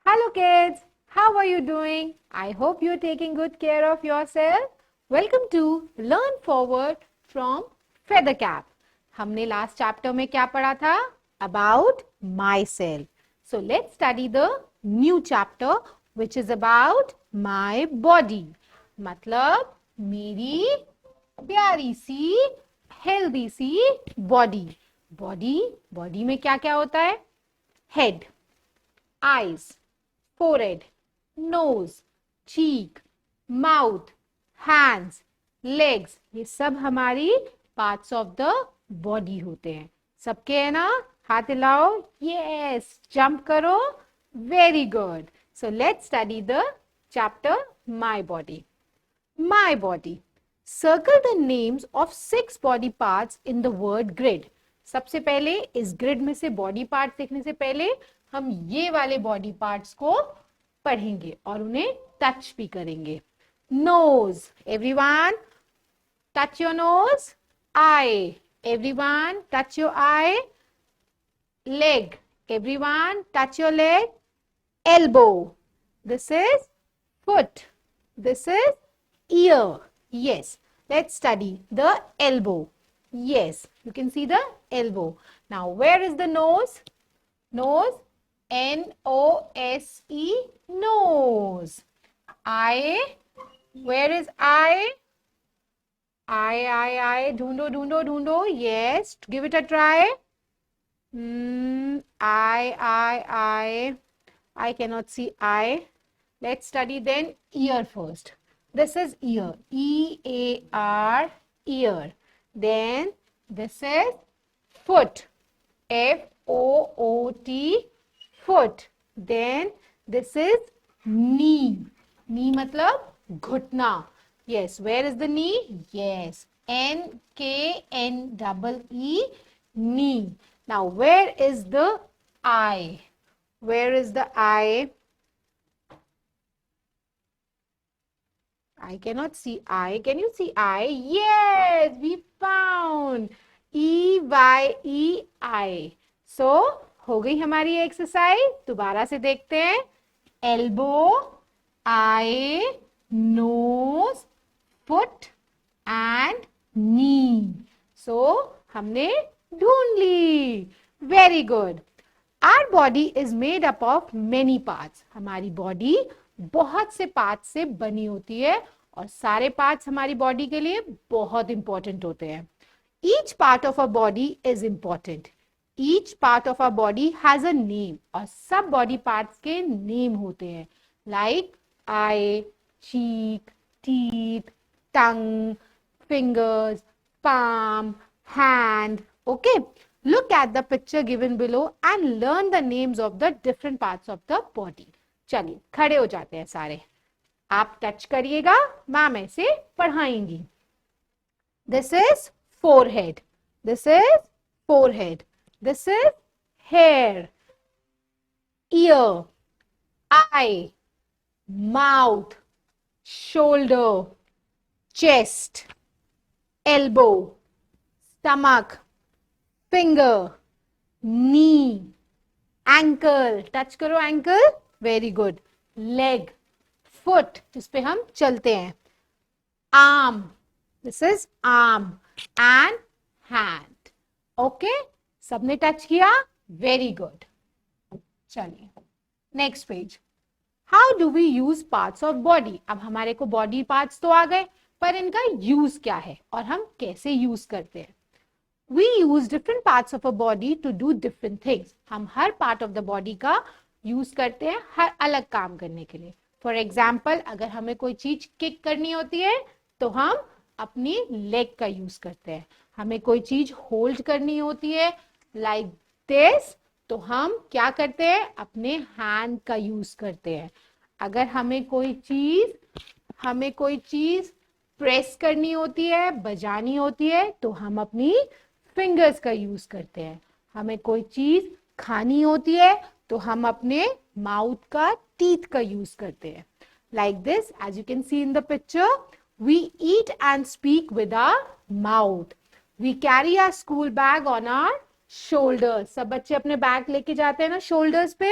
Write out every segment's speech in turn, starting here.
Hello kids, how are you doing? I hope you're taking good care of yourself. Welcome to Learn Forward from Feathercap. हमने last chapter में क्या पढ़ा था? About myself. So let's study the new chapter which is about my body. मतलब मेरी प्यारी सी healthy सी body में क्या क्या होता है? Head, eyes, forehead, nose, cheek, mouth, hands, legs, ये सब हमारी parts of the body होते हैं. सबके है ना? हाथ हिलाओ. Yes. Jump करो. Very good. So let's study the chapter My Body. My body. Circle the names of 6 body parts in the word grid. सबसे पहले इस ग्रिड में से बॉडी पार्ट देखने से पहले हम ये वाले बॉडी पार्ट्स को पढ़ेंगे और उन्हें टच भी करेंगे. Nose, everyone touch your nose. Eye, everyone touch your eye. Leg, everyone touch your leg. Elbow, this is foot. This is ear. Yes, let's study the elbow. Yes, you can see the elbow. Now where is the nose? Nose, N-O-S-E, nose. Eye, where is eye? Eye, ढूंढो. Yes, give it a try. Eye. I cannot see eye. Let's study then ear first. This is ear, E-A-R, ear. Then this is foot, F-O-O-T, foot. Then this is knee. Knee मतलब घुटना. Yes, where is the knee? Yes, N-K-N-E-E, knee. Now where is the eye? Where is the eye? I cannot see eye. Can you see eye? Yes, we found. E-Y-E, eye. So, हो गई हमारी exercise. दोबारा से देखते हैं. Elbow, eye, nose, foot and knee. So, हमने ढूंढ ली. Very good. Our body is made up of many parts. हमारी बॉडी बहुत से पार्ट्स से बनी होती है और सारे पार्ट्स हमारी बॉडी के लिए बहुत इंपॉर्टेंट होते हैं. Each part of a body is important. Each part of a body has a name. और सब बॉडी पार्ट्स के नेम होते हैं. Like I, cheek, teeth, tongue, fingers, palm, hand. Okay, look at the picture given below and learn the names of the different parts of the body. चलिए खड़े हो जाते हैं सारे. आप टच करिएगा, मैम ऐसे पढ़ाएंगी. This is forehead. This is forehead. This is hair, ear, eye, mouth, shoulder, chest, elbow, stomach, finger, knee, ankle. Touch करो ankle. Very good. Leg, foot जिसपे हम चलते हैं. Arm, this is arm. And hand. Okay, सबने touch किया. Very good. चलिए next page. How do we use parts of body. अब हमारे को बॉडी पार्ट्स तो आ गए, पर इनका यूज क्या है और हम कैसे यूज करते हैं. We use different parts of a body to do different things. हम हर part of the body का यूज करते हैं हर अलग काम करने के लिए. फॉर एग्जाम्पल, अगर हमें कोई चीज किक करनी होती है तो हम अपनी लेग का यूज करते हैं. हमें कोई चीज होल्ड करनी होती है लाइक दिस, तो हम क्या करते हैं? अपने हैंड का यूज करते हैं. अगर हमें कोई चीज प्रेस करनी होती है, बजानी होती है, तो हम अपनी फिंगर्स का यूज करते हैं. हमें कोई चीज खानी होती है तो हम अपने माउथ का, टीथ का यूज करते हैं. Like this, as you can see in the picture, we eat and speak with our mouth. We carry our school bag on our shoulders. सब बच्चे अपने बैग लेके जाते हैं ना शोल्डर्स पे.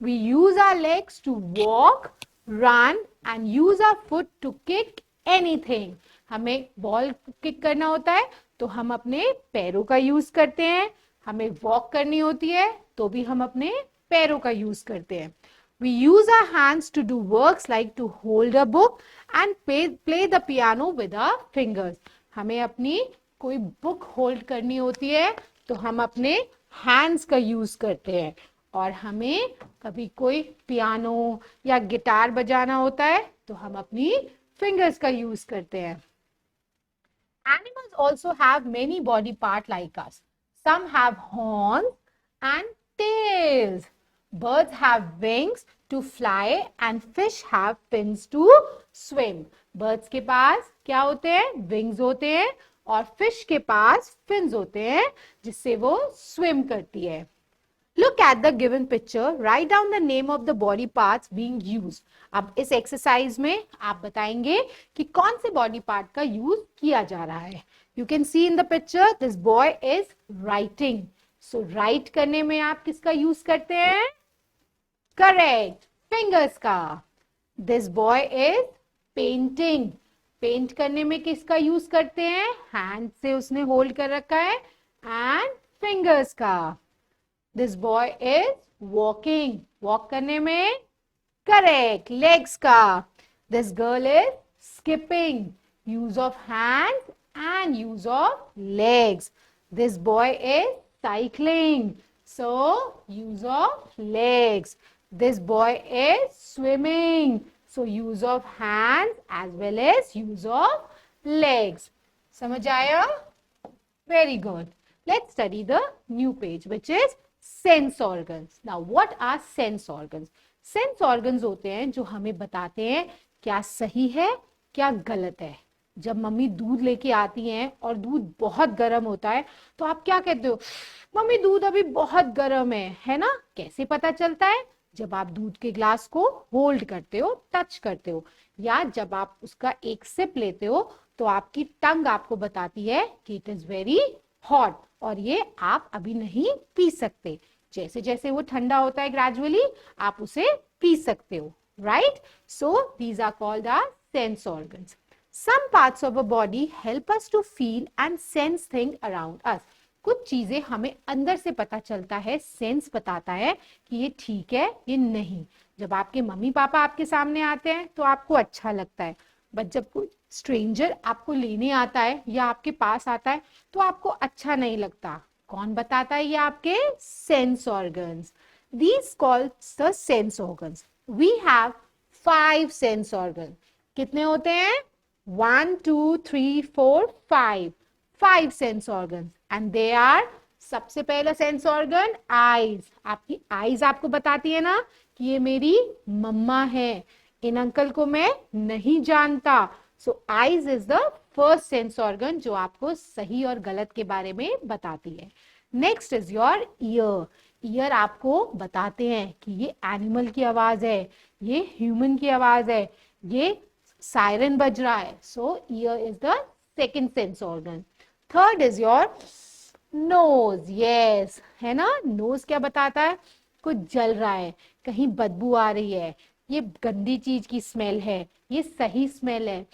We use our legs to walk, run and use our foot to kick anything. हमें ball kick करना होता है तो हम अपने पैरों का यूज करते हैं. हमें वॉक करनी होती है तो भी हम अपने पैरों का यूज करते हैं. We use our hands to do works like to hold a book and play the piano with our fingers. हमें अपनी कोई बुक होल्ड करनी होती है तो हम अपने हैंड्स का यूज करते हैं. और हमें कभी कोई पियानो या गिटार बजाना होता है तो हम अपनी फिंगर्स का यूज करते हैं. Animals also have many body parts like us. Some have horns and tails. Birds have wings to fly and fish have fins to swim. Birds के पास क्या होते हैं? Wings होते हैं और fish के पास fins होते हैं जिससे वो swim करती है. Look at the given picture. Write down the name of the body parts being used. अब इस एक्सरसाइज में आप बताएंगे कि कौन से बॉडी पार्ट का यूज किया जा रहा है. You can see in the picture this boy is writing. So write करने में आप किसका यूज करते हैं? Correct. Fingers का. This boy is painting. Paint करने में किसका यूज करते हैं? हैंड से उसने होल्ड कर रखा है एंड फिंगर्स का. This boy is walking. Walk करने में correct legs का. This girl is skipping. Use of hands and use of legs. This boy is cycling. So use of legs. This boy is swimming. So use of hands as well as use of legs. समझ आया? Very good. Let's study the new page which is sense organs. Now what are sense organs? Sense organs होते हैं जो हमें बताते हैं क्या सही है क्या गलत है. जब मम्मी दूध लेके आती हैं और दूध बहुत गर्म होता है तो आप क्या कहते हो? मम्मी दूध अभी बहुत गर्म है ना? कैसे पता चलता है? जब आप दूध के ग्लास को होल्ड करते हो, टच करते हो, या जब आप उसका एक सिप लेते हो तो आपकी टंग आपको बताती है कि इट इज वेरी हॉट और ये आप अभी नहीं पी सकते. जैसे जैसे वो ठंडा होता है ग्रेजुअली आप उसे पी सकते हो. Right? So these are called our sense organs. Some parts of a body help us to feel and sense things around us. कुछ चीजें हमें अंदर से पता चलता है, सेंस बताता है कि ये ठीक है ये नहीं. जब आपके मम्मी पापा आपके सामने आते हैं तो आपको अच्छा लगता है, बट जब कोई स्ट्रेंजर आपको लेने आता है या आपके पास आता है तो आपको अच्छा नहीं लगता. कौन बताता है? ये आपके sense organs. These called the sense organs. We have 5 sense organs. कितने होते हैं? 1, 2, 3, 4, 5. 5 sense organs. And they are, सबसे पहला सेंस ऑर्गन आईज. आपकी आईज आपको बताती है ना कि ये मेरी मम्मा है, इन अंकल को मैं नहीं जानता. सो eyes is the first sense organ जो आपको सही और गलत के बारे में बताती है. Next is your year. Year आपको बताते हैं कि ये एनिमल की आवाज है, ये ह्यूमन की आवाज है, ये सायरन बज रहा है. So ear is the second sense organ. Third is your nose. Yes, है ना? नोज क्या बताता है? कुछ जल रहा है, कहीं बदबू आ रही है, ये गंदी चीज की स्मेल है, ये सही स्मेल है,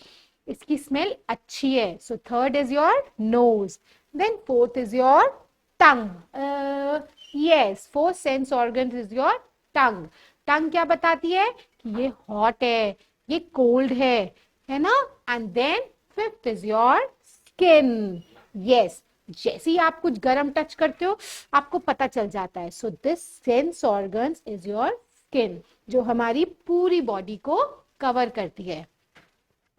इसकी स्मेल अच्छी है. So third is your nose. Then fourth is your tongue. Yes, fourth sense organ is your tongue. Tongue क्या बताती है? कि ये हॉट है, ये कोल्ड है ना? And then fifth is your skin. Yes, जैसे ही आप कुछ गरम टच करते हो आपको पता चल जाता है. So this sense organs is your skin जो हमारी पूरी बॉडी को कवर करती है.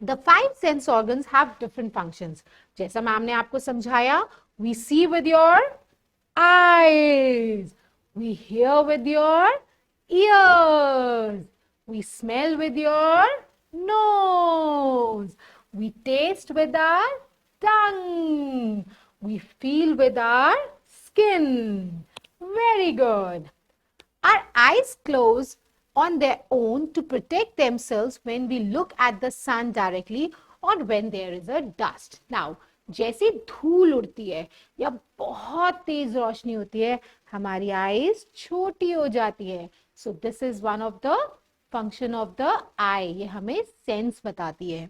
The 5 sense organs have different functions. जैसा मैम ने आपको समझाया, we see with your eyes, we hear with your ears, we smell with your nose, we taste with our tongue, we feel with our skin. Very good. Our eyes close on their own to protect themselves when we look at the sun directly or when there is a dust. Now, जैसे धूल उड़ती है या बहुत तेज रोशनी होती है हमारी eyes छोटी हो जाती है. So this is one of the function of the eye, ये हमें सेंस बताती है.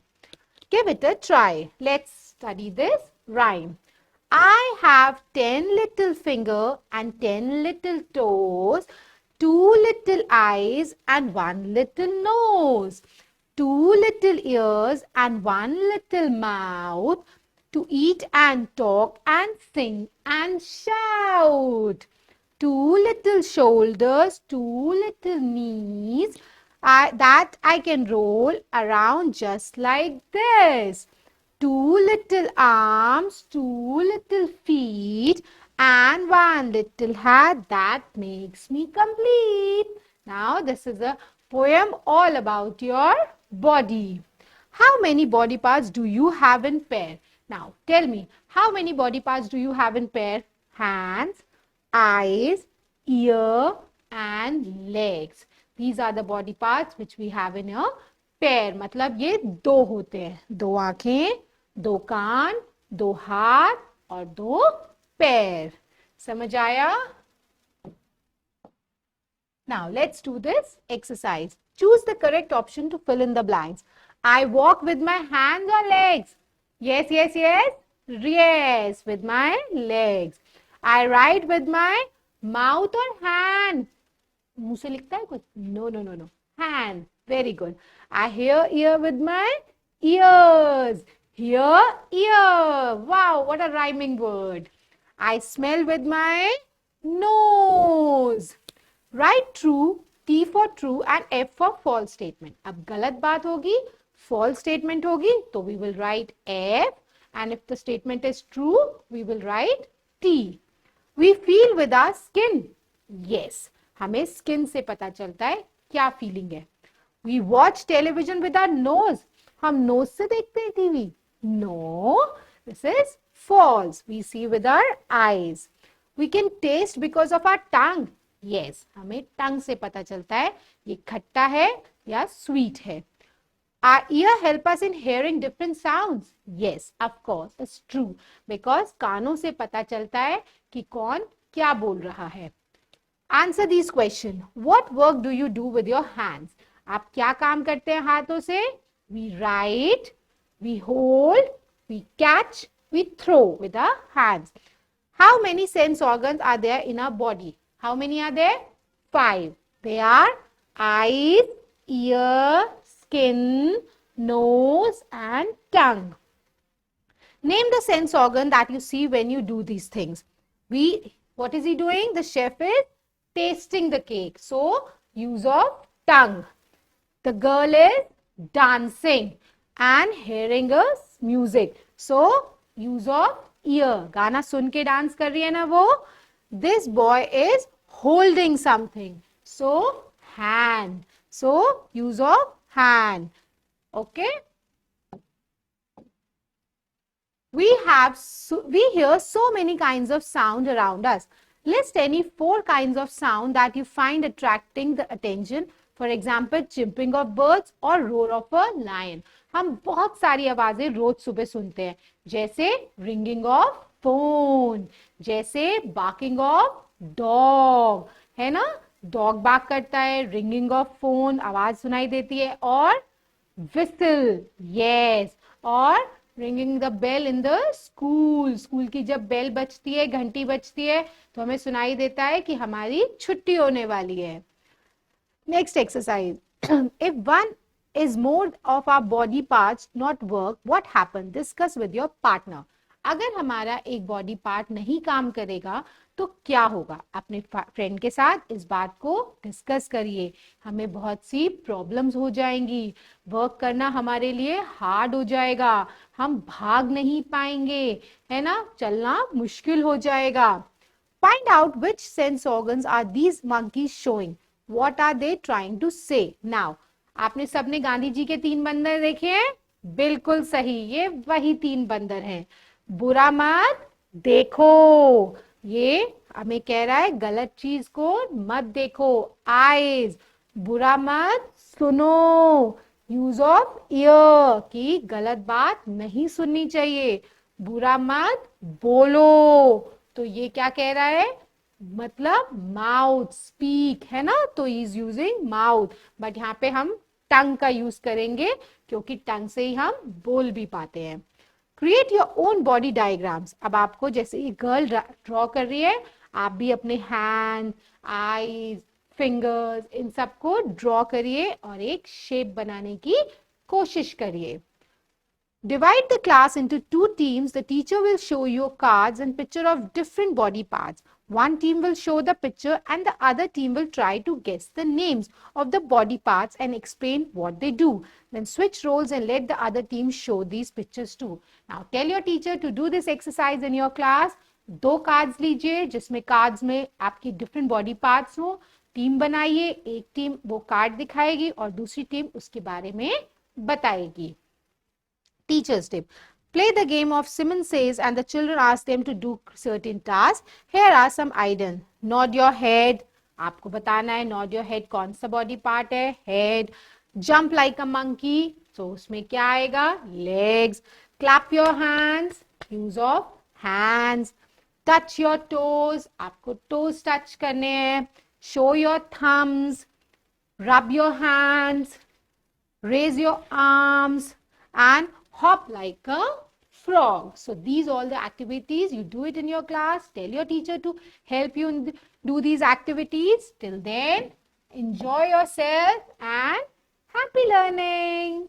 Give it a try. Let's study this rhyme. I have 10 little finger and 10 little toes, 2 little eyes and 1 little nose, 2 little ears and 1 little mouth, to eat and talk and sing and shout. 2 little shoulders, 2 little knees, that I can roll around just like this. 2 little arms, 2 little feet, and 1 little hat that makes me complete. Now, this is a poem all about your body. How many body parts do you have in pair? Now, tell me, how many body parts do you have in pair? Hands, eyes, ear, and legs. These are the body parts which we have in a pair. मतलब ये दो होते हैं, दो आंखें, दो कान, दो हाथ और दो पैर. समझ आया? Now let's do this exercise. Choose the correct option to fill in the blanks. I walk with my hands or legs? Yes, yes, yes. Yes, with my legs. I write with my mouth or hand? मुंह से लिखता है कुछ? No, no, no, no. Hand. Very good. I hear with my ears. Hear, ear. Wow, what a rhyming word. I smell with my nose. Write true, T for true and F for false statement. अब गलत बात होगी, false statement होगी, तो we will write F, and if the statement is true, we will write T. We feel with our skin. Yes, हमें skin से पता चलता है क्या feeling है. We watch television with our nose. हम nose से देखते हैं TV? No, this is false. We see with our eyes. We can taste because of our tongue. Yes, हमें tongue से पता चलता है ये खट्टा है या sweet है. Our ear help us in hearing different sounds. Yes, of course, it's true. Because कानों से पता चलता है कि कौन क्या बोल रहा है. Answer these questions. What work do you do with your hands? आप क्या काम करते हैं हाथों से? We write, we hold, we catch, we throw with our hands. How many sense organs are there in our body? How many are there? 5. They are eyes, ear, skin, nose, and tongue. Name the sense organ that you see when you do these things. What is he doing? The chef is tasting the cake. So, use of tongue. The girl is dancing and hearing a music. So, use of ear. गाना सुन के dance कर रही है ना वो. This boy is holding something. So, hand. So, use of hand. Okay. We hear so many kinds of sound around us. List any 4 kinds of sound that you find attracting the attention. For example, chirping of birds or roar of a lion. हम बहुत सारी आवाजें रोज सुबह सुनते हैं, जैसे ringing of phone, जैसे barking of dog, है ना? Dog bark करता है, ringing of phone आवाज सुनाई देती है, और whistle, yes, और ringing the bell in the school. School की जब बेल बजती है, घंटी बजती है, तो हमें सुनाई देता है कि हमारी छुट्टी होने वाली है. Next exercise. If one is more of our body parts not work, what happen? Discuss with your partner. अगर हमारा एक बॉडी पार्ट नहीं काम करेगा तो क्या होगा? अपने फ्रेंड के साथ इस बात को डिस्कस करिए. हमें बहुत सी प्रॉब्लम्स हो जाएंगी, वर्क करना हमारे लिए हार्ड हो जाएगा, हम भाग नहीं पाएंगे, है ना? चलना मुश्किल हो जाएगा. Find out which sense organs are these monkeys showing. What are they trying to say? Now, आपने सबने गांधी जी के 3 बंदर देखे हैं? बिल्कुल सही, ये वही 3 बंदर हैं. बुरा मत देखो, ये हमें कह रहा है गलत चीज को मत देखो. आईज, बुरा मत सुनो. यूज ऑफ ईयर, की गलत बात नहीं सुननी चाहिए. बुरा मत बोलो, तो ये क्या कह रहा है? मतलब माउथ, स्पीक है ना, तो he is using mouth, but यहाँ पे हम टंग का यूज करेंगे क्योंकि टंग से ही हम बोल भी पाते हैं। Create your own body diagrams. अब आपको जैसे ये गर्ल ड्रॉ कर रही है, आप भी अपने हैंड, आईज, फिंगर्स इन सबको ड्रॉ करिए और एक शेप बनाने की कोशिश करिए। Divide the class into two teams. The teacher will show you cards and picture of different body parts. One team will show the picture and the other team will try to guess the names of the body parts and explain what they do. Then switch roles and let the other team show these pictures too. Now tell your teacher to do this exercise in your class. दो cards लीजिए जिसमें cards में आपकी different body parts हो, team बनाइए, एक team वो card दिखाएगी और दूसरी टीम उसके बारे में बताएगी। Teacher's tip. Play the game of Simon Says and the children ask them to do certain tasks. Here are some items. Nod your head. आपको बताना है nod your head कौन सा बॉडी पार्ट है, head. Jump like a monkey. So उसमें क्या आएगा, legs. Clap your hands. Use of hands. Touch your toes. आपको toes touch करने हैं. Show your thumbs. Rub your hands. Raise your arms. And hop like a frog. So these all the activities, you do it in your class. Tell your teacher to help you do these activities. Till then, enjoy yourself and happy learning.